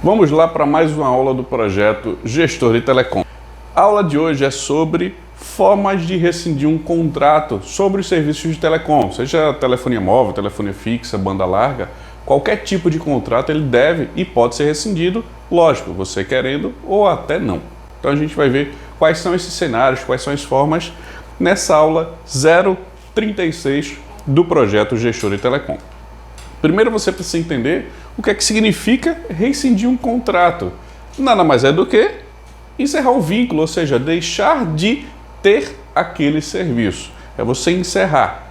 Vamos lá para mais uma aula do projeto Gestor de Telecom. A aula de hoje é sobre formas de rescindir um contrato sobre os serviços de telecom, seja telefonia móvel, telefonia fixa, banda larga, qualquer tipo de contrato ele deve e pode ser rescindido, lógico, você querendo ou até não. Então a gente vai ver quais são esses cenários, quais são as formas nessa aula 036 do projeto Gestor de Telecom. Primeiro você precisa entender o que é que significa rescindir um contrato. Nada mais é do que encerrar o vínculo, ou seja, deixar de ter aquele serviço. É você encerrar.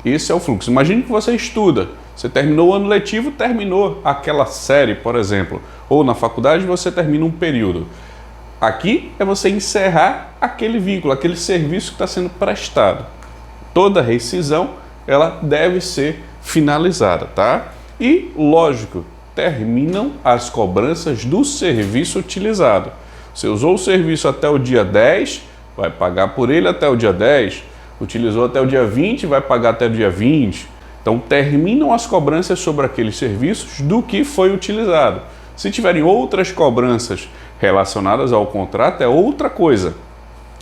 Esse é o fluxo. Imagine que você estuda. Você terminou o ano letivo, terminou aquela série, por exemplo. Ou na faculdade você termina um período. Aqui é você encerrar aquele vínculo, aquele serviço que está sendo prestado. Toda rescisão, ela deve ser finalizada, tá? E, lógico, terminam as cobranças do serviço utilizado. Você usou o serviço até o dia 10, vai pagar por ele até o dia 10. Utilizou até o dia 20, vai pagar até o dia 20. Então, terminam as cobranças sobre aqueles serviços do que foi utilizado. Se tiverem outras cobranças relacionadas ao contrato, é outra coisa.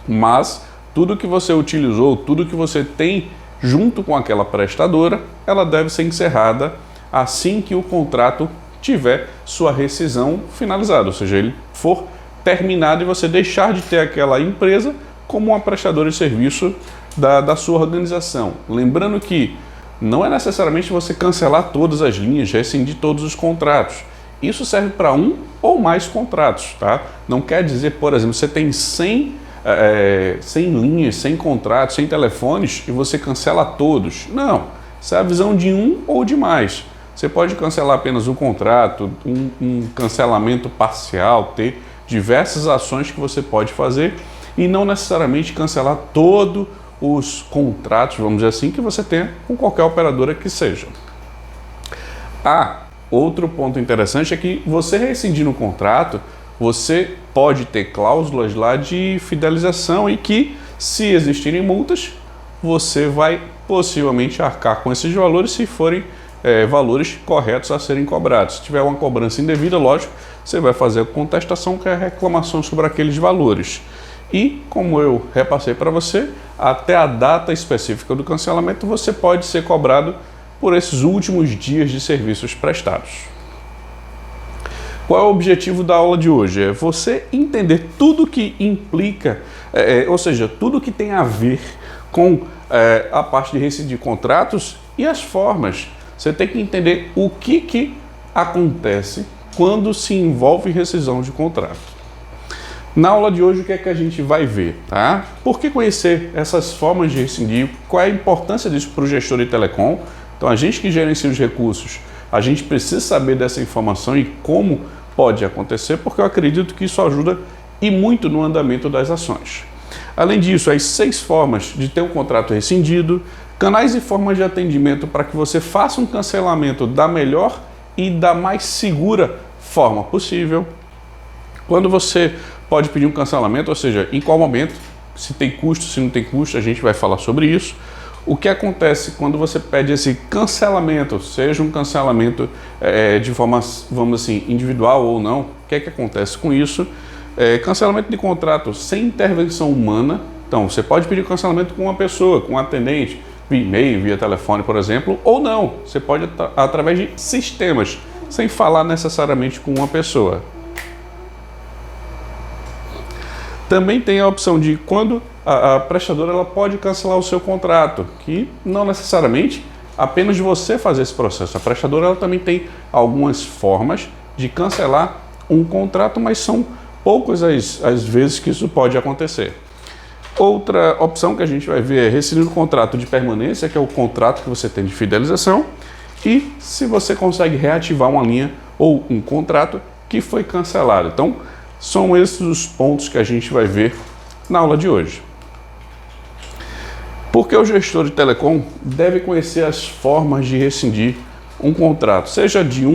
Mas tudo que você utilizou, tudo que você tem junto com aquela prestadora, ela deve ser encerrada assim que o contrato tiver sua rescisão finalizada, ou seja, ele for terminado e você deixar de ter aquela empresa como uma prestadora de serviço da sua organização. Lembrando que não é necessariamente você cancelar todas as linhas, rescindir todos os contratos. Isso serve para um ou mais contratos, tá? Não quer dizer, por exemplo, você tem 100 linhas, 100 contratos, 100 telefones e você cancela todos. Não, isso é a visão de um ou de mais. Você pode cancelar apenas um contrato, um cancelamento parcial, ter diversas ações que você pode fazer e não necessariamente cancelar todos os contratos, vamos dizer assim, que você tenha com qualquer operadora que seja. Outro ponto interessante é que você rescindindo o contrato, você pode ter cláusulas lá de fidelização e que, se existirem multas, você vai possivelmente arcar com esses valores se forem valores corretos a serem cobrados. Se tiver uma cobrança indevida, lógico, você vai fazer a contestação, que é a reclamação sobre aqueles valores. E, como eu repassei para você, até a data específica do cancelamento, você pode ser cobrado por esses últimos dias de serviços prestados. Qual é o objetivo da aula de hoje? É você entender tudo que implica, ou seja, tudo que tem a ver com a parte de rescindir contratos e as formas. Você tem que entender o que acontece quando se envolve rescisão de contrato. Na aula de hoje, o que é que a gente vai ver? Tá? Por que conhecer essas formas de rescindir? Qual é a importância disso para o gestor de telecom? Então, a gente que gerencia os recursos, a gente precisa saber dessa informação e como pode acontecer, porque eu acredito que isso ajuda e muito no andamento das ações. Além disso, as 6 formas de ter um contrato rescindido, canais e formas de atendimento para que você faça um cancelamento da melhor e da mais segura forma possível. Quando você pode pedir um cancelamento, ou seja, em qual momento, se tem custo, se não tem custo, a gente vai falar sobre isso. O que acontece quando você pede esse cancelamento, seja um cancelamento de forma, vamos assim, individual ou não, o que é que acontece com isso? Cancelamento de contrato sem intervenção humana. Então, você pode pedir cancelamento com uma pessoa, com um atendente, via e-mail, via telefone, por exemplo, ou não. Você pode através de sistemas, sem falar necessariamente com uma pessoa. Também tem a opção de quando a prestadora ela pode cancelar o seu contrato, que não necessariamente apenas de você fazer esse processo. A prestadora ela também tem algumas formas de cancelar um contrato, mas são poucas as vezes que isso pode acontecer. Outra opção que a gente vai ver é rescindir o contrato de permanência, que é o contrato que você tem de fidelização, e se você consegue reativar uma linha ou um contrato que foi cancelado. Então, são esses os pontos que a gente vai ver na aula de hoje. Porque o gestor de telecom deve conhecer as formas de rescindir um contrato, seja de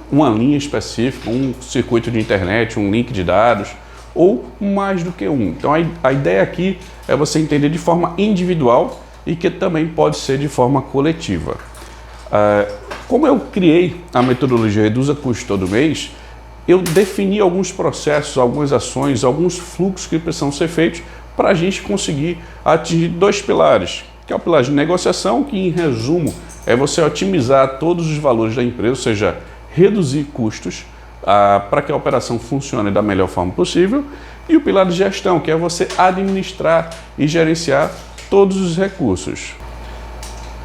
uma linha específica, um circuito de internet, um link de dados, ou mais do que um. Então a ideia aqui é você entender de forma individual e que também pode ser de forma coletiva. Como eu criei a metodologia Reduza Custo Todo Mês, eu defini alguns processos, algumas ações, alguns fluxos que precisam ser feitos para a gente conseguir atingir 2 pilares, que é o pilar de negociação, que em resumo é você otimizar todos os valores da empresa, ou seja, reduzir custos para que a operação funcione da melhor forma possível, e o pilar de gestão, que é você administrar e gerenciar todos os recursos.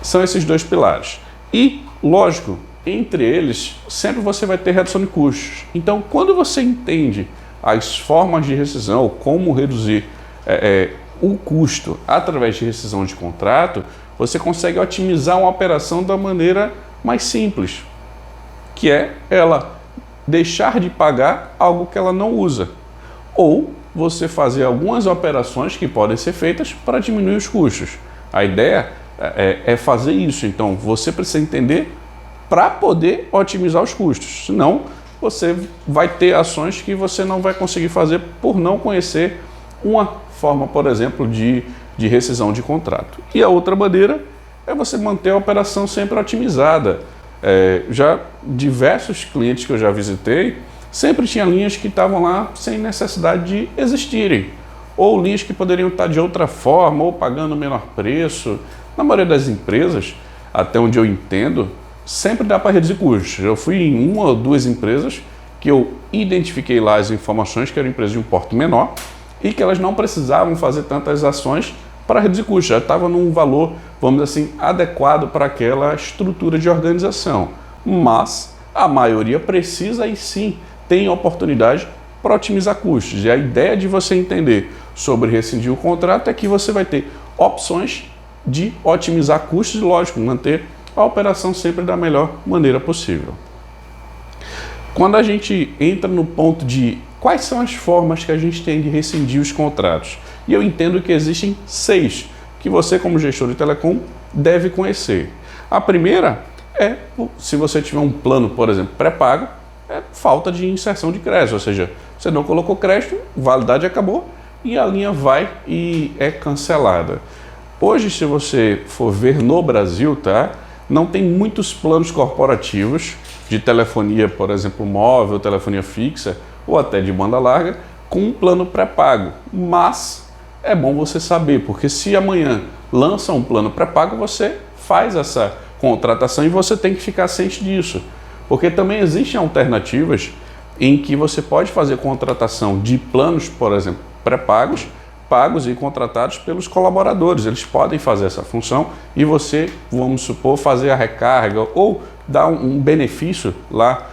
São esses 2 pilares. E, lógico, entre eles, sempre você vai ter redução de custos. Então, quando você entende as formas de rescisão, como reduzir o custo através de rescisão de contrato, você consegue otimizar uma operação da maneira mais simples, que é ela deixar de pagar algo que ela não usa, ou você fazer algumas operações que podem ser feitas para diminuir os custos. A ideia é fazer isso. Então, você precisa entender para poder otimizar os custos. Senão, você vai ter ações que você não vai conseguir fazer por não conhecer uma forma, por exemplo, de rescisão de contrato. E a outra maneira é você manter a operação sempre otimizada. Já diversos clientes que eu já visitei, sempre tinha linhas que estavam lá sem necessidade de existirem, ou linhas que poderiam estar de outra forma, ou pagando menor preço. Na maioria das empresas, até onde eu entendo, sempre dá para reduzir custos. Eu fui em 1 ou 2 empresas que eu identifiquei lá as informações que eram empresas de um porte menor e que elas não precisavam fazer tantas ações para reduzir custos, já estava num valor, vamos dizer assim, adequado para aquela estrutura de organização. Mas a maioria precisa e sim tem oportunidade para otimizar custos. E a ideia de você entender sobre rescindir o contrato é que você vai ter opções de otimizar custos e, lógico, manter a operação sempre da melhor maneira possível. Quando a gente entra no ponto de quais são as formas que a gente tem de rescindir os contratos, e eu entendo que existem 6 que você, como gestor de telecom, deve conhecer. A primeira é, se você tiver um plano, por exemplo, pré-pago, é falta de inserção de crédito, ou seja, você não colocou crédito, validade acabou e a linha vai e é cancelada. Hoje, se você for ver no Brasil, tá, não tem muitos planos corporativos de telefonia, por exemplo, móvel, telefonia fixa ou até de banda larga, com um plano pré-pago. Mas é bom você saber, porque se amanhã lança um plano pré-pago, você faz essa contratação e você tem que ficar ciente disso. Porque também existem alternativas em que você pode fazer contratação de planos, por exemplo, pré-pagos, pagos e contratados pelos colaboradores. Eles podem fazer essa função e você, vamos supor, fazer a recarga ou dar um benefício lá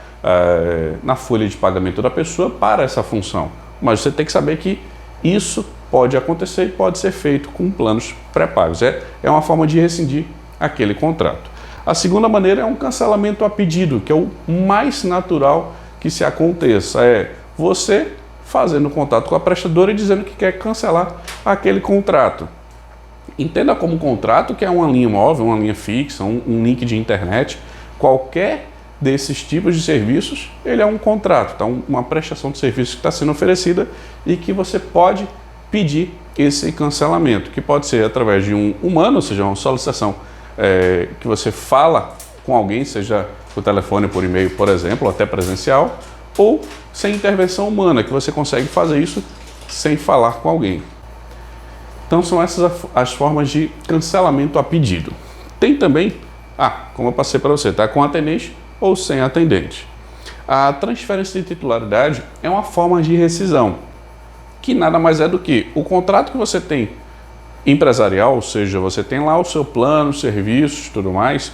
na folha de pagamento da pessoa para essa função. Mas você tem que saber que isso pode acontecer e pode ser feito com planos pré-pagos. É uma forma de rescindir aquele contrato. A segunda maneira é um cancelamento a pedido, que é o mais natural que se aconteça. É você fazendo contato com a prestadora e dizendo que quer cancelar aquele contrato. Entenda como contrato que é uma linha móvel, uma linha fixa, um link de internet. Qualquer desses tipos de serviços, ele é um contrato, tá? Uma prestação de serviço que está sendo oferecida e que você pode pedir esse cancelamento, que pode ser através de um humano, ou seja, uma solicitação que você fala com alguém, seja por telefone, por e-mail, por exemplo, ou até presencial, ou sem intervenção humana, que você consegue fazer isso sem falar com alguém. Então são essas as formas de cancelamento a pedido. Tem também, como eu passei para você, tá? Com atendente ou sem atendente. A transferência de titularidade é uma forma de rescisão, que nada mais é do que o contrato que você tem empresarial, ou seja, você tem lá o seu plano, serviços, tudo mais,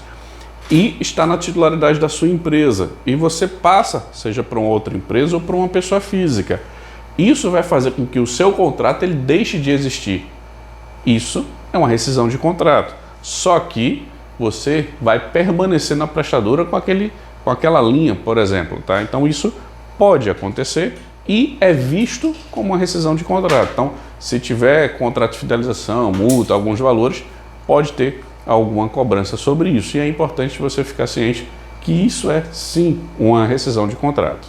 e está na titularidade da sua empresa, e você passa, seja para uma outra empresa ou para uma pessoa física. Isso vai fazer com que o seu contrato ele deixe de existir. Isso é uma rescisão de contrato. Só que você vai permanecer na prestadora com aquela linha, por exemplo, tá? Então isso pode acontecer e é visto como uma rescisão de contrato. Então, se tiver contrato de fidelização, multa, alguns valores, pode ter alguma cobrança sobre isso. E é importante você ficar ciente que isso é sim uma rescisão de contrato.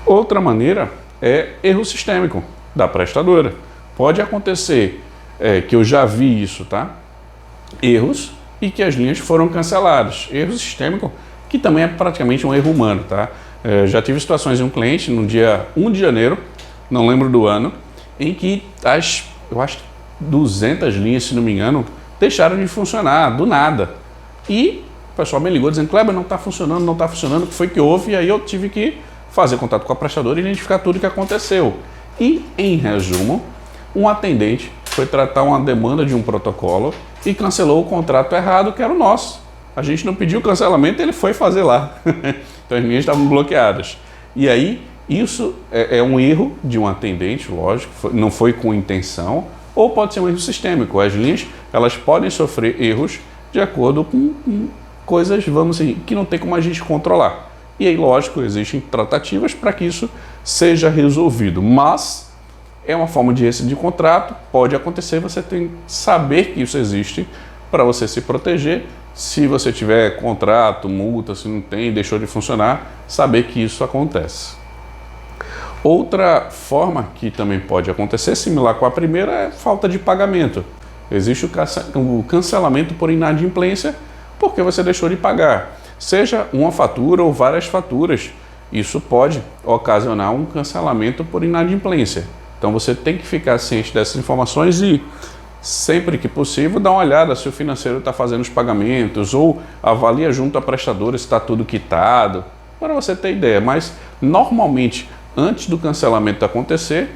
Outra maneira é erro sistêmico da prestadora. Pode acontecer que eu já vi isso, tá? Erros e que as linhas foram canceladas. Erro sistêmico que também é praticamente um erro humano, tá? Já tive situações em um cliente no dia 1 de janeiro, não lembro do ano, em que eu acho que 200 linhas, se não me engano, deixaram de funcionar do nada. E o pessoal me ligou dizendo: Kleber, não está funcionando, o que foi que houve? E aí eu tive que fazer contato com a prestadora e identificar tudo o que aconteceu. E, em resumo, um atendente foi tratar uma demanda de um protocolo e cancelou o contrato errado, que era o nosso. A gente não pediu cancelamento, ele foi fazer lá. Então as linhas estavam bloqueadas. E aí, isso é um erro de um atendente, lógico, não foi com intenção, ou pode ser um erro sistêmico. As linhas, elas podem sofrer erros de acordo com coisas, vamos dizer, que não tem como a gente controlar. E aí, lógico, existem tratativas para que isso seja resolvido, mas é uma forma de rescindir contrato, pode acontecer, você tem que saber que isso existe para você se proteger. Se você tiver contrato, multa, se não tem, deixou de funcionar, saber que isso acontece. Outra forma que também pode acontecer, similar com a primeira, é falta de pagamento. Existe o cancelamento por inadimplência, porque você deixou de pagar, seja uma fatura ou várias faturas. Isso pode ocasionar um cancelamento por inadimplência. Então você tem que ficar ciente dessas informações e, sempre que possível, dar uma olhada se o financeiro está fazendo os pagamentos ou avalia junto à prestadora se está tudo quitado, para você ter ideia. Mas, normalmente, antes do cancelamento acontecer,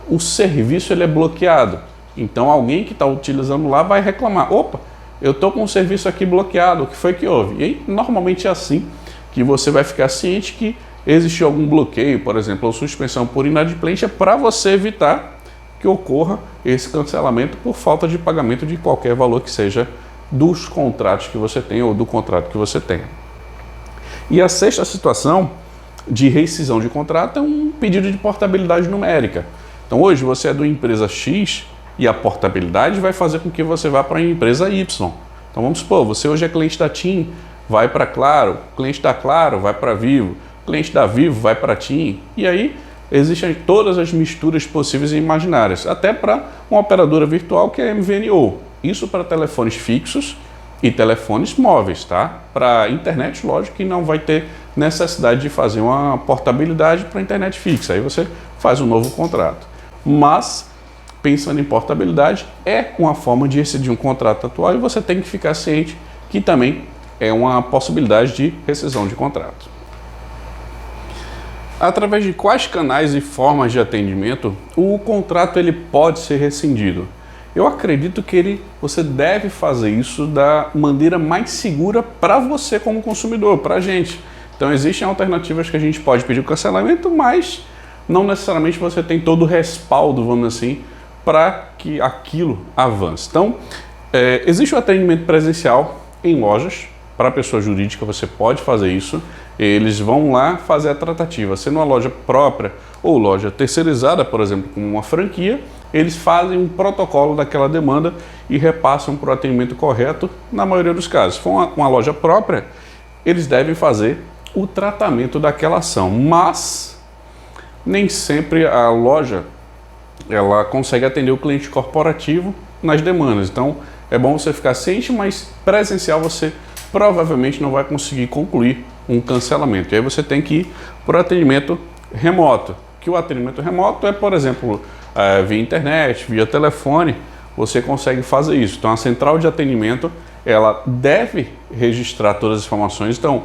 o serviço ele é bloqueado. Então, alguém que está utilizando lá vai reclamar: opa, eu estou com o serviço aqui bloqueado, o que foi que houve? E aí, normalmente é assim que você vai ficar ciente que existe algum bloqueio, por exemplo, ou suspensão por inadimplência, para você evitar que ocorra esse cancelamento por falta de pagamento de qualquer valor que seja dos contratos que você tem ou do contrato que você tenha. E a sexta situação de rescisão de contrato é um pedido de portabilidade numérica. Então hoje você é de uma empresa X e a portabilidade vai fazer com que você vá para a empresa Y. Então vamos supor, você hoje é cliente da TIM, vai para Claro, cliente da Claro vai para Vivo, cliente da Vivo vai para TIM, e aí existem todas as misturas possíveis e imaginárias, até para uma operadora virtual que é a MVNO. Isso para telefones fixos e telefones móveis, tá? Para internet, lógico que não vai ter necessidade de fazer uma portabilidade para internet fixa, aí você faz um novo contrato. Mas, pensando em portabilidade, é uma forma de rescindir um contrato atual e você tem que ficar ciente que também é uma possibilidade de rescisão de contrato. Através de quais canais e formas de atendimento o contrato ele pode ser rescindido? Eu acredito que você deve fazer isso da maneira mais segura para você como consumidor, para a gente. Então existem alternativas que a gente pode pedir o cancelamento, mas não necessariamente você tem todo o respaldo, vamos assim, para que aquilo avance. Então, existe o atendimento presencial em lojas. Para a pessoa jurídica você pode fazer isso, eles vão lá fazer a tratativa, sendo uma loja própria ou loja terceirizada, por exemplo, como uma franquia, eles fazem um protocolo daquela demanda e repassam para o atendimento correto na maioria dos casos. Se for uma loja própria, eles devem fazer o tratamento daquela ação, mas nem sempre a loja ela consegue atender o cliente corporativo nas demandas. Então é bom você ficar ciente, mas presencial você provavelmente não vai conseguir concluir um cancelamento. E aí você tem que ir para o atendimento remoto, que o atendimento remoto é, por exemplo, via internet, via telefone, você consegue fazer isso. Então a central de atendimento, ela deve registrar todas as informações, então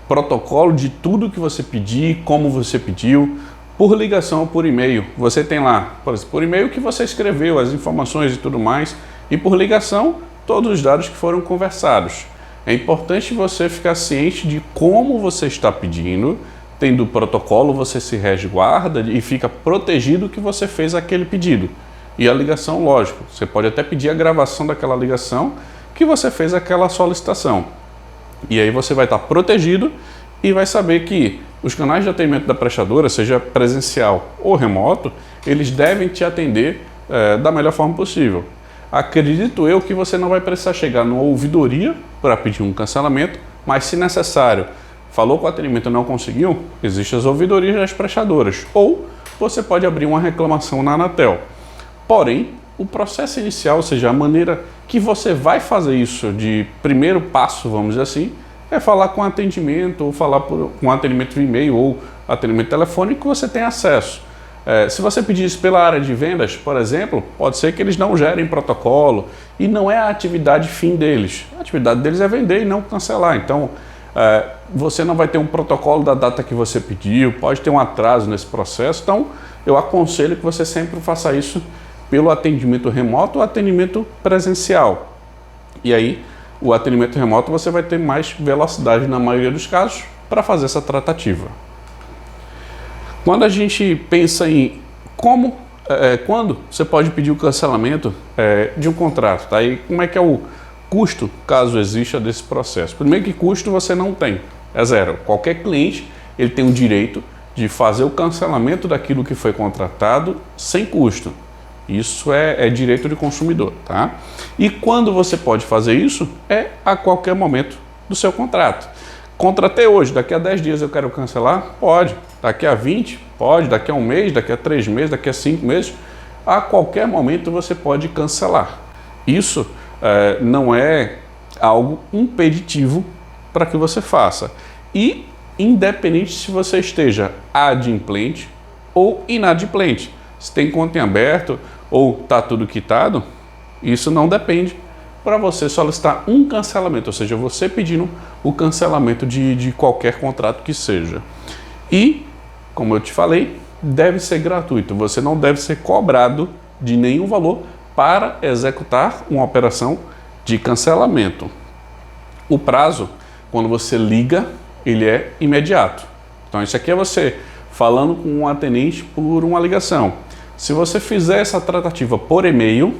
protocolo de tudo que você pedir, como você pediu, por ligação ou por e-mail. Você tem lá, por exemplo, por e-mail que você escreveu, as informações e tudo mais, e por ligação, todos os dados que foram conversados. É importante você ficar ciente de como você está pedindo, tendo o protocolo, você se resguarda e fica protegido que você fez aquele pedido. E a ligação, lógico, você pode até pedir a gravação daquela ligação que você fez aquela solicitação. E aí você vai estar protegido e vai saber que os canais de atendimento da prestadora, seja presencial ou remoto, eles devem te atender da melhor forma possível. Acredito eu que você não vai precisar chegar numa ouvidoria para pedir um cancelamento, mas se necessário, falou com o atendimento e não conseguiu, existem as ouvidorias das prestadoras, ou você pode abrir uma reclamação na Anatel. Porém, o processo inicial, ou seja, a maneira que você vai fazer isso de primeiro passo, vamos dizer assim, é falar com atendimento, ou falar com atendimento via e-mail ou atendimento telefônico que você tem acesso. Se você pedir isso pela área de vendas, por exemplo, pode ser que eles não gerem protocolo e não é a atividade fim deles. A atividade deles é vender e não cancelar. Então, você não vai ter um protocolo da data que você pediu, pode ter um atraso nesse processo. Então, eu aconselho que você sempre faça isso pelo atendimento remoto ou atendimento presencial. E aí, o atendimento remoto você vai ter mais velocidade na maioria dos casos para fazer essa tratativa. Quando a gente pensa em quando você pode pedir o cancelamento de um contrato, tá? E como é que é o custo, caso exista, desse processo? Primeiro que custo você não tem, é zero. Qualquer cliente ele tem o direito de fazer o cancelamento daquilo que foi contratado sem custo. Isso é direito de consumidor, tá? E quando você pode fazer isso é a qualquer momento do seu contrato. Contratei hoje, daqui a 10 dias eu quero cancelar? Pode. Daqui a 20? Pode. Daqui a um mês, daqui a 3 meses, daqui a 5 meses? A qualquer momento você pode cancelar. Isso não é algo impeditivo para que você faça. E independente se você esteja adimplente ou inadimplente. Se tem conta em aberto ou está tudo quitado, isso não depende para você solicitar um cancelamento, ou seja, você pedindo o cancelamento de qualquer contrato que seja. E, como eu te falei, deve ser gratuito, você não deve ser cobrado de nenhum valor para executar uma operação de cancelamento. O prazo, quando você liga, ele é imediato. Então, isso aqui é você falando com um atendente por uma ligação. Se você fizer essa tratativa por e-mail,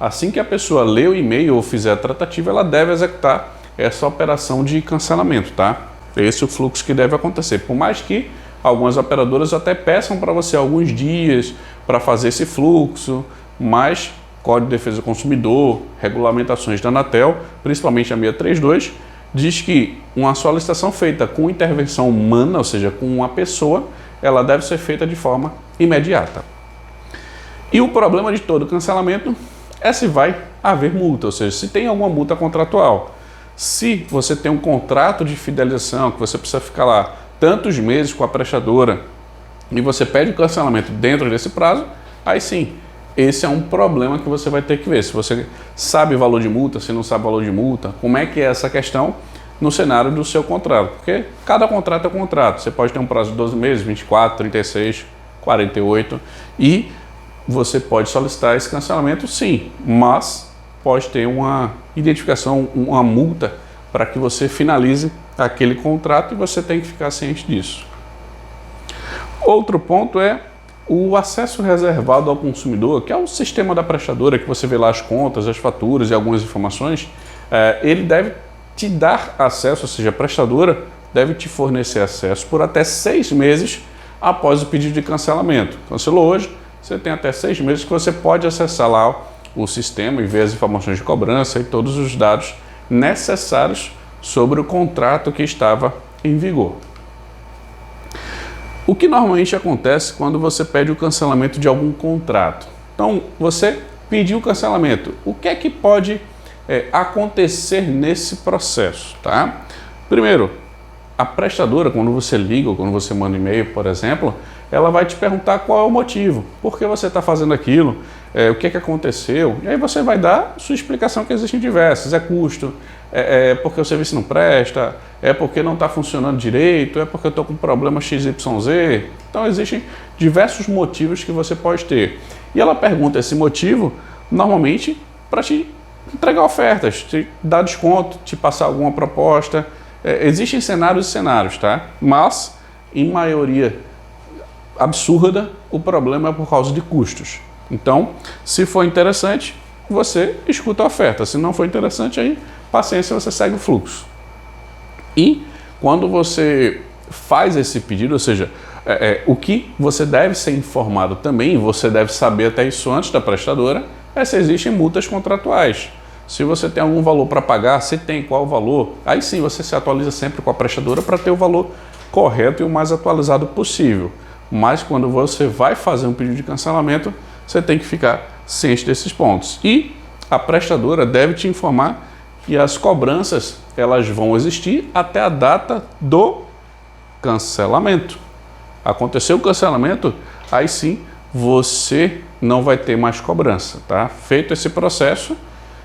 assim que a pessoa lê o e-mail ou fizer a tratativa, ela deve executar essa operação de cancelamento, tá? Esse é o fluxo que deve acontecer. Por mais que algumas operadoras até peçam para você alguns dias para fazer esse fluxo, mas Código de Defesa do Consumidor, regulamentações da Anatel, principalmente a 632, diz que uma solicitação feita com intervenção humana, ou seja, com uma pessoa, ela deve ser feita de forma imediata. E o problema de todo cancelamento é se vai haver multa, ou seja, se tem alguma multa contratual. Se você tem um contrato de fidelização, que você precisa ficar lá tantos meses com a prestadora e você pede o cancelamento dentro desse prazo, aí sim, esse é um problema que você vai ter que ver. Se você sabe o valor de multa, se não sabe o valor de multa, como é que é essa questão no cenário do seu contrato. Porque cada contrato é um contrato. Você pode ter um prazo de 12 meses, 24, 36, 48 e você pode solicitar esse cancelamento sim, mas pode ter uma identificação, uma multa para que você finalize aquele contrato e você tem que ficar ciente disso. Outro ponto é o acesso reservado ao consumidor, que é o sistema da prestadora, que você vê lá as contas, as faturas e algumas informações. Ele deve te dar acesso, ou seja, a prestadora deve te fornecer acesso por até 6 meses após o pedido de cancelamento. Cancelou hoje, você tem até 6 meses que você pode acessar lá o sistema e ver as informações de cobrança e todos os dados necessários sobre o contrato que estava em vigor. O que normalmente acontece quando você pede o cancelamento de algum contrato? Então, você pediu o cancelamento. O que é que pode acontecer nesse processo? Tá? Primeiro, a prestadora, quando você liga ou quando você manda e-mail, por exemplo, ela vai te perguntar qual é o motivo, por que você está fazendo aquilo, o que é que aconteceu, e aí você vai dar sua explicação, que existem diversas, é custo, porque o serviço não presta, é porque não está funcionando direito, é porque eu estou com problema XYZ, então existem diversos motivos que você pode ter. E ela pergunta esse motivo, normalmente, para te entregar ofertas, te dar desconto, te passar alguma proposta. Existem cenários e cenários, tá? Mas, em maioria absurda, o problema é por causa de custos. Então, se for interessante, você escuta a oferta. Se não for interessante, aí, paciência, você segue o fluxo. E, quando você faz esse pedido, ou seja, o que você deve ser informado também, você deve saber até isso antes da prestadora, é se existem multas contratuais. Se você tem algum valor para pagar, se tem qual o valor, aí sim você se atualiza sempre com a prestadora para ter o valor correto e o mais atualizado possível. Mas quando você vai fazer um pedido de cancelamento, você tem que ficar ciente desses pontos. E a prestadora deve te informar que as cobranças elas vão existir até a data do cancelamento. Aconteceu o cancelamento, aí sim você não vai ter mais cobrança, tá? Feito esse processo,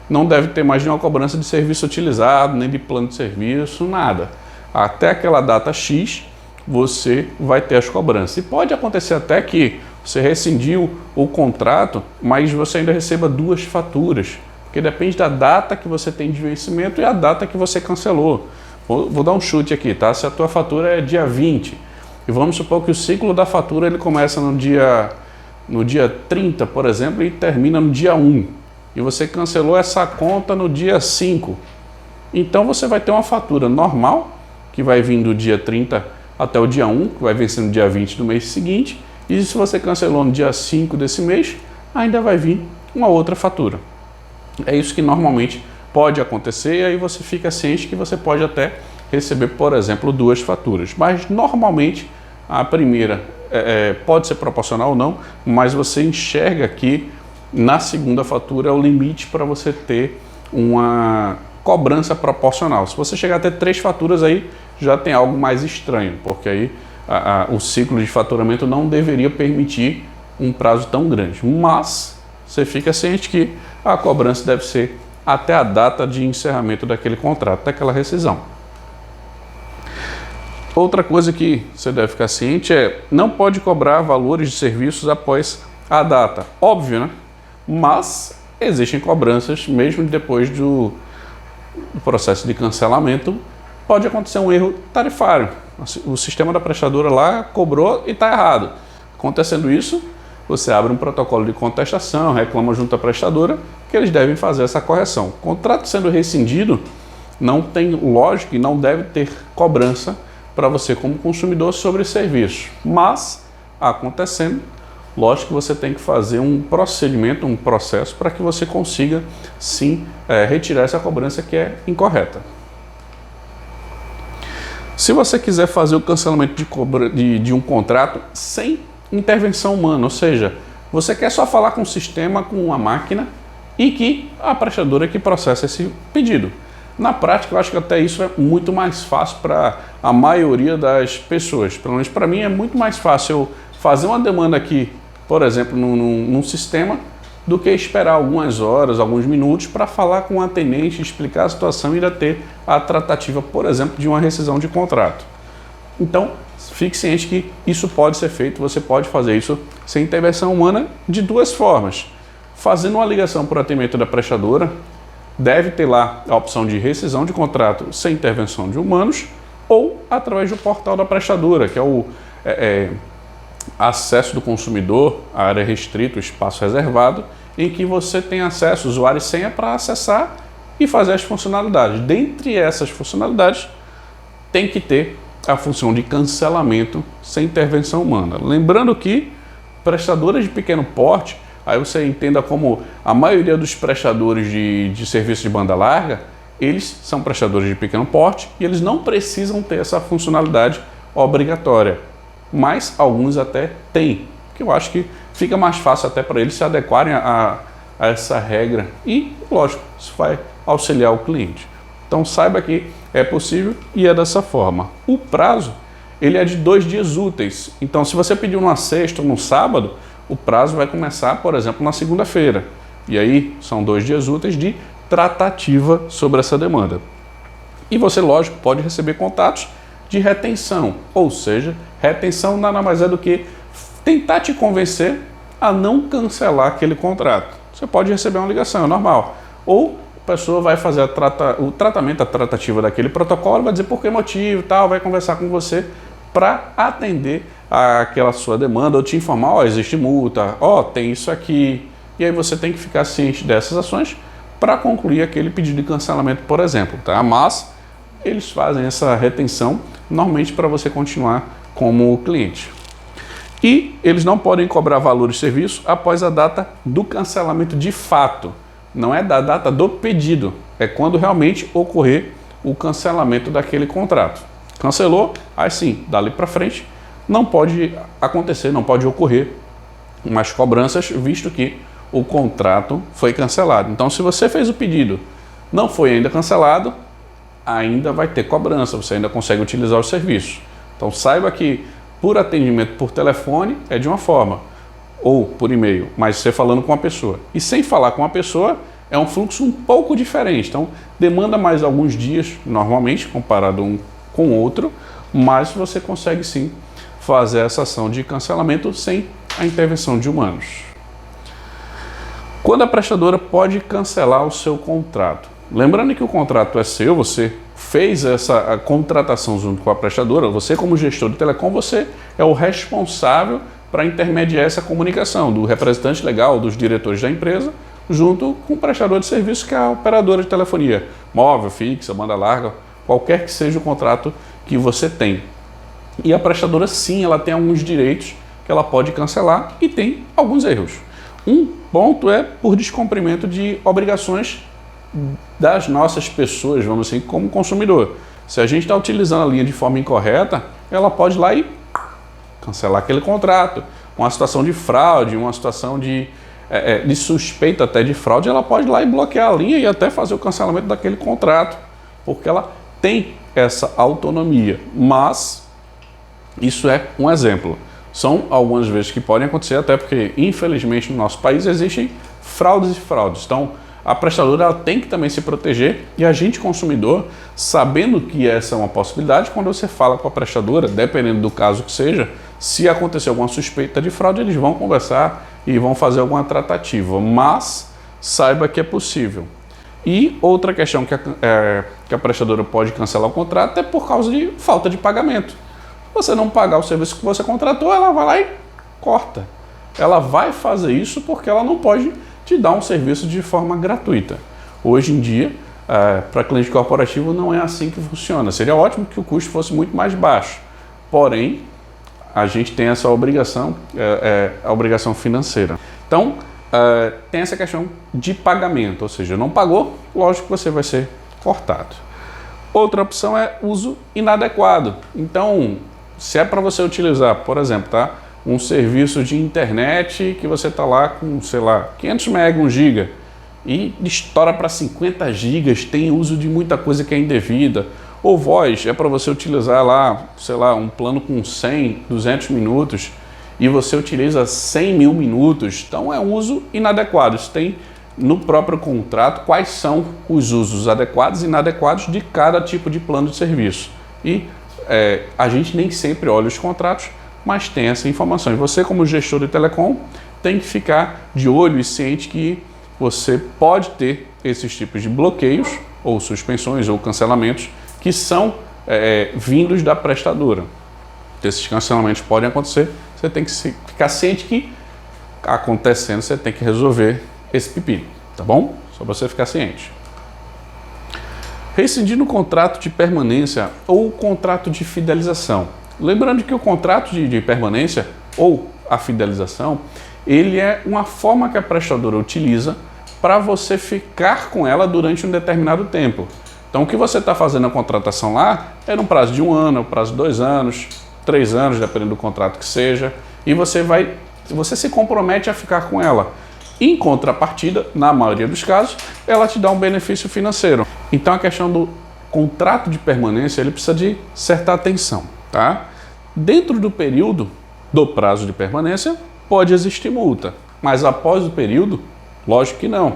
não deve ter mais nenhuma cobrança de serviço utilizado, nem de plano de serviço, nada. Até aquela data X, você vai ter as cobranças. E pode acontecer até que você rescindiu o contrato, mas você ainda receba 2 faturas, porque depende da data que você tem de vencimento e a data que você cancelou. Vou dar um chute aqui, tá? Se a tua fatura é dia 20, e vamos supor que o ciclo da fatura ele começa no dia 30, por exemplo, e termina no dia 1, e você cancelou essa conta no dia 5, então você vai ter uma fatura normal, que vai vir do dia 30 até o dia 1, que vai vencer no dia 20 do mês seguinte, e se você cancelou no dia 5 desse mês, ainda vai vir uma outra fatura. É isso que normalmente pode acontecer, e aí você fica ciente que você pode até receber, por exemplo, 2 faturas. Mas normalmente a primeira pode ser proporcional ou não, mas você enxerga que na segunda fatura é o limite para você ter uma cobrança proporcional. Se você chegar a ter 3 faturas, aí já tem algo mais estranho, porque aí o ciclo de faturamento não deveria permitir um prazo tão grande. Mas você fica ciente que a cobrança deve ser até a data de encerramento daquele contrato, daquela rescisão. Outra coisa que você deve ficar ciente é não pode cobrar valores de serviços após a data. Óbvio, né? Mas existem cobranças mesmo depois do processo de cancelamento. Pode acontecer um erro tarifário. O sistema da prestadora lá cobrou e está errado. Acontecendo isso, você abre um protocolo de contestação, reclama junto à prestadora que eles devem fazer essa correção. O contrato sendo rescindido, não tem lógica e não deve ter cobrança para você como consumidor sobre serviço. Mas, acontecendo, lógico que você tem que fazer um procedimento, um processo para que você consiga, sim, retirar essa cobrança que é incorreta. Se você quiser fazer o cancelamento de um contrato sem intervenção humana, ou seja, você quer só falar com o sistema, com a máquina, e que a prestadora que processa esse pedido. Na prática, eu acho que até isso é muito mais fácil para a maioria das pessoas. Pelo menos para mim é muito mais fácil eu fazer uma demanda aqui, por exemplo, num sistema, do que esperar algumas horas, alguns minutos para falar com o atendente, explicar a situação e ainda ter a tratativa, por exemplo, de uma rescisão de contrato. Então, fique ciente que isso pode ser feito, você pode fazer isso sem intervenção humana de 2 formas. Fazendo uma ligação para o atendimento da prestadora, deve ter lá a opção de rescisão de contrato sem intervenção de humanos, ou através do portal da prestadora, que é o acesso do consumidor, a área restrita, o espaço reservado, em que você tem acesso, usuário e senha, para acessar e fazer as funcionalidades. Dentre essas funcionalidades, tem que ter a função de cancelamento sem intervenção humana. Lembrando que prestadoras de pequeno porte, aí você entenda como a maioria dos prestadores de serviço de banda larga, eles são prestadores de pequeno porte e eles não precisam ter essa funcionalidade obrigatória. Mas alguns até têm, que eu acho que fica mais fácil até para eles se adequarem a essa regra e, lógico, isso vai auxiliar o cliente. Então saiba que é possível e é dessa forma. O prazo, ele é de 2 dias úteis. Então se você pediu numa sexta ou no sábado, o prazo vai começar, por exemplo, na segunda-feira. E aí são 2 dias úteis de tratativa sobre essa demanda. E você, lógico, pode receber contatos de retenção, ou seja, retenção nada mais é do que tentar te convencer a não cancelar aquele contrato. Você pode receber uma ligação, é normal. Ou a pessoa vai fazer o tratamento, a tratativa daquele protocolo, vai dizer por que motivo, tal, vai conversar com você para atender aquela sua demanda ou te informar, ó, existe multa, ó, tem isso aqui. E aí você tem que ficar ciente dessas ações para concluir aquele pedido de cancelamento, por exemplo, tá? Mas eles fazem essa retenção normalmente para você continuar como cliente. E eles não podem cobrar valores de serviço após a data do cancelamento de fato. Não é da data do pedido, é quando realmente ocorrer o cancelamento daquele contrato. Cancelou, aí sim, dali para frente, não pode acontecer, não pode ocorrer mais cobranças, visto que o contrato foi cancelado. Então, se você fez o pedido, não foi ainda cancelado, ainda vai ter cobrança, você ainda consegue utilizar os serviços. Então saiba que por atendimento por telefone é de uma forma, ou por e-mail, mas você falando com a pessoa. E sem falar com a pessoa é um fluxo um pouco diferente, então demanda mais alguns dias, normalmente, comparado um com o outro, mas você consegue sim fazer essa ação de cancelamento sem a intervenção de humanos. Quando a prestadora pode cancelar o seu contrato? Lembrando que o contrato é seu, você fez essa contratação junto com a prestadora, você como gestor de telecom, você é o responsável para intermediar essa comunicação do representante legal, dos diretores da empresa, junto com o prestador de serviço, que é a operadora de telefonia, móvel, fixa, banda larga, qualquer que seja o contrato que você tem. E a prestadora, sim, ela tem alguns direitos que ela pode cancelar e tem alguns erros. Um ponto é por descumprimento de obrigações das nossas pessoas, vamos assim, como consumidor. Se a gente está utilizando a linha de forma incorreta, ela pode ir lá e cancelar aquele contrato. Uma situação de fraude, uma situação de suspeita até de fraude, ela pode ir lá e bloquear a linha e até fazer o cancelamento daquele contrato, porque ela tem essa autonomia. Mas isso é um exemplo. São algumas vezes que podem acontecer, até porque, infelizmente, no nosso país existem fraudes e fraudes. Então, a prestadora ela tem que também se proteger e a gente, consumidor, sabendo que essa é uma possibilidade, quando você fala com a prestadora, dependendo do caso que seja, se acontecer alguma suspeita de fraude, eles vão conversar e vão fazer alguma tratativa, mas saiba que é possível. E outra questão que a prestadora pode cancelar o contrato é por causa de falta de pagamento. Você não pagar o serviço que você contratou, ela vai lá e corta. Ela vai fazer isso porque ela não pode te dar um serviço de forma gratuita. Hoje em dia, para cliente corporativo não é assim que funciona. Seria ótimo que o custo fosse muito mais baixo. Porém, a gente tem essa obrigação, a obrigação financeira. Então, tem essa questão de pagamento, ou seja, não pagou, lógico que você vai ser cortado. Outra opção é uso inadequado. Então, se é para você utilizar, por exemplo, um serviço de internet que você está lá com, sei lá, 500 MB, 1 GB e estoura para 50 GB, tem uso de muita coisa que é indevida. Ou voz, é para você utilizar lá, sei lá, um plano com 100, 200 minutos e você utiliza 100 mil minutos. Então é um uso inadequado. Isso tem no próprio contrato quais são os usos adequados e inadequados de cada tipo de plano de serviço. E a gente nem sempre olha os contratos, mas tem essa informação. E você, como gestor de telecom, tem que ficar de olho e ciente que você pode ter esses tipos de bloqueios, ou suspensões, ou cancelamentos, que são vindos da prestadora. Esses cancelamentos podem acontecer, você tem que ficar ciente que, acontecendo, você tem que resolver esse pepino, tá bom? Só para você ficar ciente. Rescindindo o contrato de permanência ou o contrato de fidelização. Lembrando que o contrato de permanência ou a fidelização, ele é uma forma que a prestadora utiliza para você ficar com ela durante um determinado tempo. Então, o que você está fazendo a contratação lá é no prazo de 1 ano, no prazo de 2 anos, 3 anos, dependendo do contrato que seja, e você se compromete a ficar com ela. Em contrapartida, na maioria dos casos, ela te dá um benefício financeiro. Então, a questão do contrato de permanência, ele precisa de certa atenção, tá? Dentro do período do prazo de permanência, pode existir multa, mas após o período, lógico que não.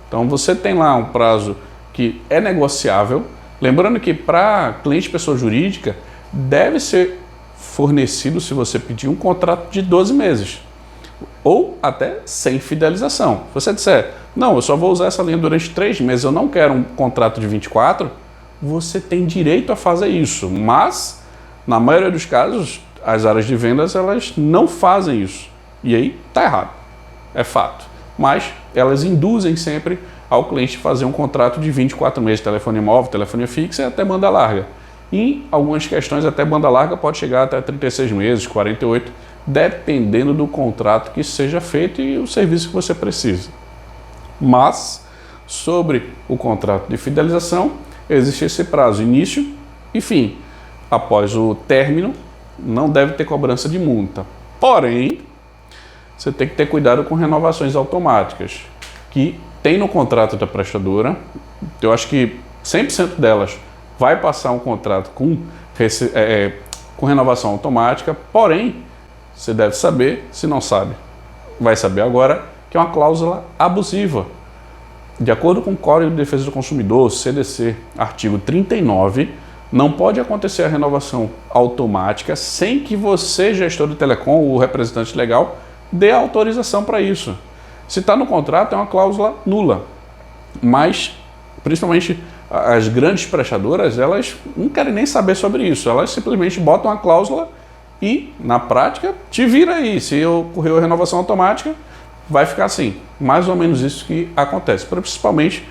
Então, você tem lá um prazo que é negociável. Lembrando que para cliente pessoa jurídica, deve ser fornecido, se você pedir, um contrato de 12 meses. Ou até sem fidelização. Se você disser, não, eu só vou usar essa linha durante 3 meses, eu não quero um contrato de 24, você tem direito a fazer isso. Mas, na maioria dos casos, as áreas de vendas, elas não fazem isso. E aí, tá errado. É fato. Mas, elas induzem sempre ao cliente fazer um contrato de 24 meses de telefonia móvel, telefonia fixa e até banda larga. Em algumas questões, até banda larga pode chegar até 36 meses, 48, dependendo do contrato que seja feito e o serviço que você precisa. Mas, sobre o contrato de fidelização, existe esse prazo início e fim. Após o término, não deve ter cobrança de multa. Porém, você tem que ter cuidado com renovações automáticas, que tem no contrato da prestadora. Eu acho que 100% delas vai passar um contrato com renovação automática, porém, você deve saber, se não sabe, vai saber agora, que é uma cláusula abusiva. De acordo com o Código de Defesa do Consumidor, CDC, artigo 39, não pode acontecer a renovação automática sem que você, gestor de telecom ou representante legal, dê autorização para isso. Se está no contrato, é uma cláusula nula. Mas, principalmente as grandes prestadoras, elas não querem nem saber sobre isso. Elas simplesmente botam a cláusula e, na prática, te vira aí. Se ocorreu a renovação automática, vai ficar assim. Mais ou menos isso que acontece. Principalmente,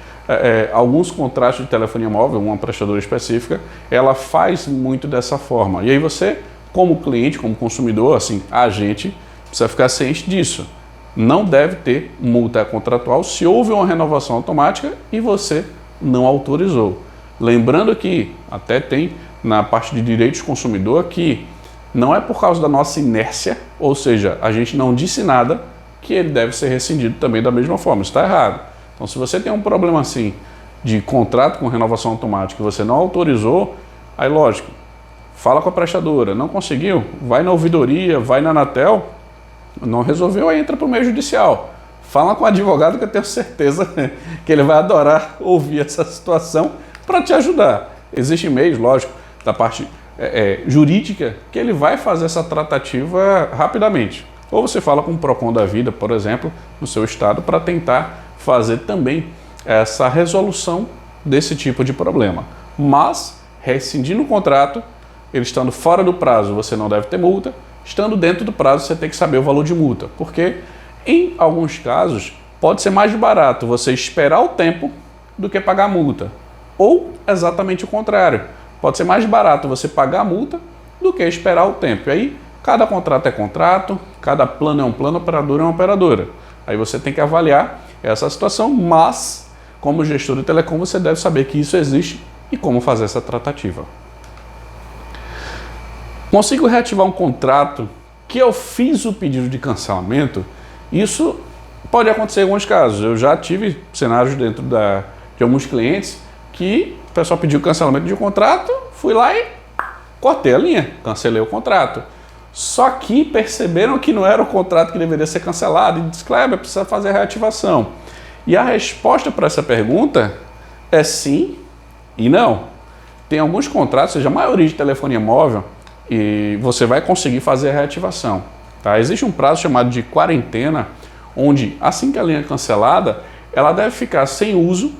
alguns contratos de telefonia móvel, uma prestadora específica, ela faz muito dessa forma. E aí você, como cliente, como consumidor, assim, agente, precisa ficar ciente disso. Não deve ter multa contratual se houve uma renovação automática e você não autorizou. Lembrando que até tem na parte de direitos do consumidor que não é por causa da nossa inércia, ou seja, a gente não disse nada, que ele deve ser rescindido também da mesma forma. Isso está errado. Então, se você tem um problema assim de contrato com renovação automática e você não autorizou, aí lógico, fala com a prestadora, não conseguiu, vai na ouvidoria, vai na Anatel, não resolveu, aí entra para o meio judicial. Fala com o advogado que eu tenho certeza que ele vai adorar ouvir essa situação para te ajudar. Existem meios, lógico, da parte jurídica que ele vai fazer essa tratativa rapidamente. Ou você fala com o PROCON da vida, por exemplo, no seu estado, para tentar fazer também essa resolução desse tipo de problema. Mas, rescindindo o contrato, ele estando fora do prazo, você não deve ter multa. Estando dentro do prazo, você tem que saber o valor de multa. Porque, em alguns casos, pode ser mais barato você esperar o tempo do que pagar a multa. Ou exatamente o contrário. Pode ser mais barato você pagar a multa do que esperar o tempo. E aí, cada contrato é contrato, cada plano é um plano, operadora é uma operadora. Aí você tem que avaliar essa situação, mas, como gestor de telecom, você deve saber que isso existe e como fazer essa tratativa. Consigo reativar um contrato que eu fiz o pedido de cancelamento? Isso pode acontecer em alguns casos. Eu já tive cenários dentro de alguns clientes que o pessoal pediu cancelamento de um contrato, fui lá e cortei a linha, cancelei o contrato. Só que perceberam que não era o contrato que deveria ser cancelado e disse, Kleber, precisa fazer a reativação. E a resposta para essa pergunta é sim e não. Tem alguns contratos, seja a maioria de telefonia móvel, e você vai conseguir fazer a reativação. Tá? Existe um prazo chamado de quarentena, onde assim que a linha é cancelada, ela deve ficar sem uso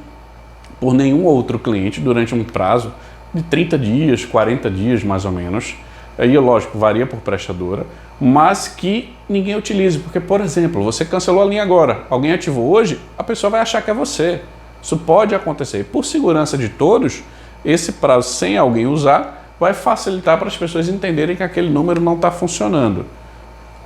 por nenhum outro cliente durante um prazo de 30 dias, 40 dias mais ou menos. Aí, lógico, varia por prestadora, mas que ninguém utilize, porque, por exemplo, você cancelou a linha agora, alguém ativou hoje, a pessoa vai achar que é você. Isso pode acontecer. E por segurança de todos, esse prazo sem alguém usar vai facilitar para as pessoas entenderem que aquele número não está funcionando.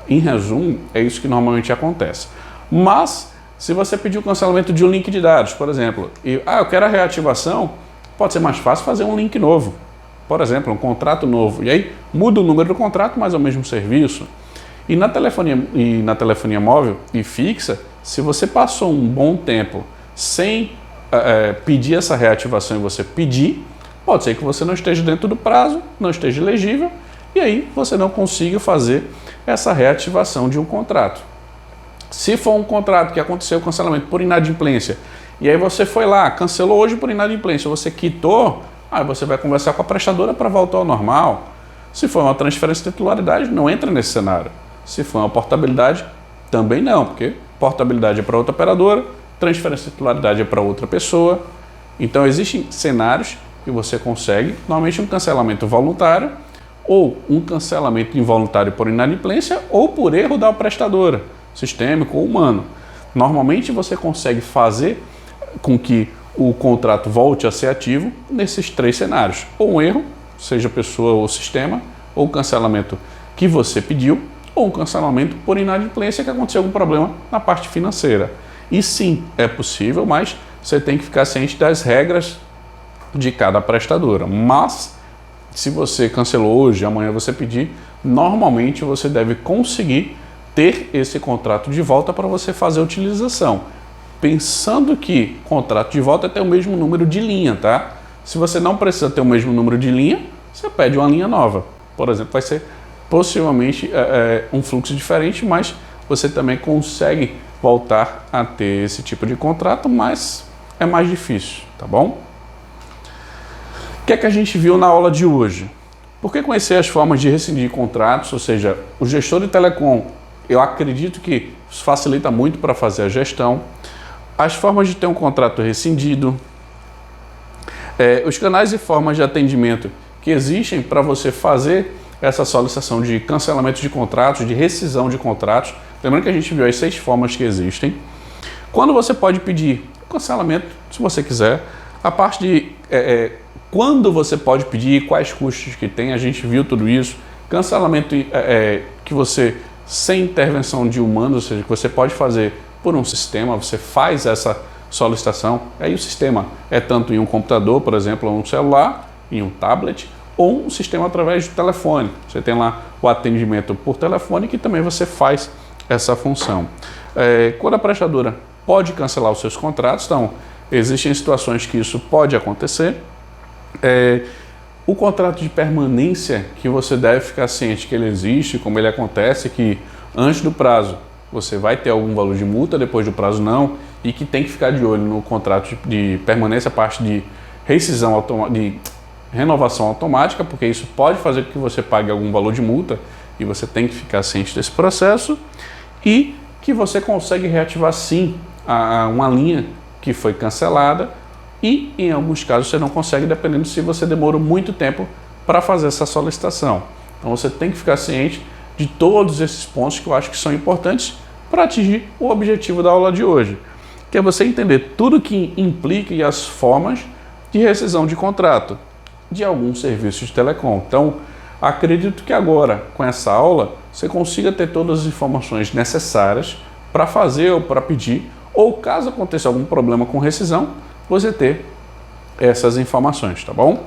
Em resumo, é isso que normalmente acontece. Mas, se você pedir o cancelamento de um link de dados, por exemplo, e eu quero a reativação, pode ser mais fácil fazer um link novo. Por exemplo, um contrato novo. E aí muda o número do contrato, mas é o mesmo serviço. E na telefonia móvel e fixa, se você passou um bom tempo sem pedir essa reativação e você pedir, pode ser que você não esteja dentro do prazo, não esteja elegível, e aí você não consiga fazer essa reativação de um contrato. Se for um contrato que aconteceu o cancelamento por inadimplência, e aí você foi lá, cancelou hoje por inadimplência, você quitou, aí você vai conversar com a prestadora para voltar ao normal. Se for uma transferência de titularidade, não entra nesse cenário. Se for uma portabilidade, também não, porque portabilidade é para outra operadora, transferência de titularidade é para outra pessoa. Então existem cenários que você consegue, normalmente um cancelamento voluntário, ou um cancelamento involuntário por inadimplência, ou por erro da prestadora, sistêmico ou humano. Normalmente você consegue fazer com que o contrato volte a ser ativo nesses três cenários. Ou um erro, seja pessoa ou sistema, ou cancelamento que você pediu, ou um cancelamento por inadimplência que aconteceu algum problema na parte financeira. E sim, é possível, mas você tem que ficar ciente das regras de cada prestadora. Mas, se você cancelou hoje, amanhã você pedir, normalmente você deve conseguir ter esse contrato de volta para você fazer a utilização. Pensando que contrato de volta é ter o mesmo número de linha, tá? Se você não precisa ter o mesmo número de linha, você pede uma linha nova. Por exemplo, vai ser possivelmente um fluxo diferente, mas você também consegue voltar a ter esse tipo de contrato, mas é mais difícil, tá bom? O que é que a gente viu na aula de hoje? Por que conhecer as formas de rescindir contratos, ou seja, o gestor de telecom, eu acredito que isso facilita muito para fazer a gestão, as formas de ter um contrato rescindido, os canais e formas de atendimento que existem para você fazer essa solicitação de cancelamento de contratos, de rescisão de contratos. Lembrando que a gente viu as 6 formas que existem. Quando você pode pedir cancelamento, se você quiser. A parte de quando você pode pedir, quais custos que tem, a gente viu tudo isso. Cancelamento que você, sem intervenção de humanos, ou seja, que você pode fazer por um sistema, você faz essa solicitação, aí o sistema é tanto em um computador, por exemplo, ou um celular, em um tablet, ou um sistema através do telefone. Você tem lá o atendimento por telefone, que também você faz essa função. Quando a prestadora pode cancelar os seus contratos, então existem situações que isso pode acontecer. O contrato de permanência, que você deve ficar ciente que ele existe, como ele acontece, que antes do prazo você vai ter algum valor de multa, depois do prazo não, e que tem que ficar de olho no contrato de permanência, a parte de rescisão de renovação automática, porque isso pode fazer com que você pague algum valor de multa e você tem que ficar ciente desse processo, e que você consegue reativar sim uma linha que foi cancelada, e em alguns casos você não consegue, dependendo se você demorou muito tempo para fazer essa solicitação. Então você tem que ficar ciente de todos esses pontos que eu acho que são importantes para atingir o objetivo da aula de hoje, que é você entender tudo que implica e as formas de rescisão de contrato de alguns serviços de telecom. Então, acredito que agora, com essa aula, você consiga ter todas as informações necessárias para fazer ou para pedir, ou caso aconteça algum problema com rescisão, você ter essas informações, tá bom?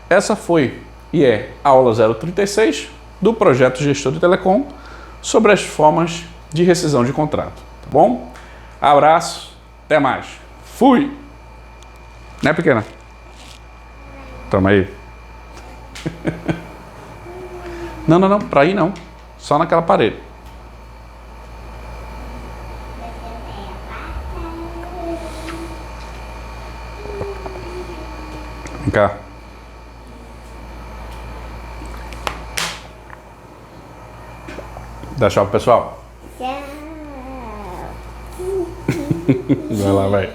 Essa foi e é a aula 036 do projeto Gestor de Telecom sobre as formas de rescisão de contrato, tá bom? Abraço, até mais. Fui! Né, pequena? Toma aí. Não, pra ir não. Só naquela parede. Vem cá. Dá tchau pro pessoal. Tchau. Vai lá, vai.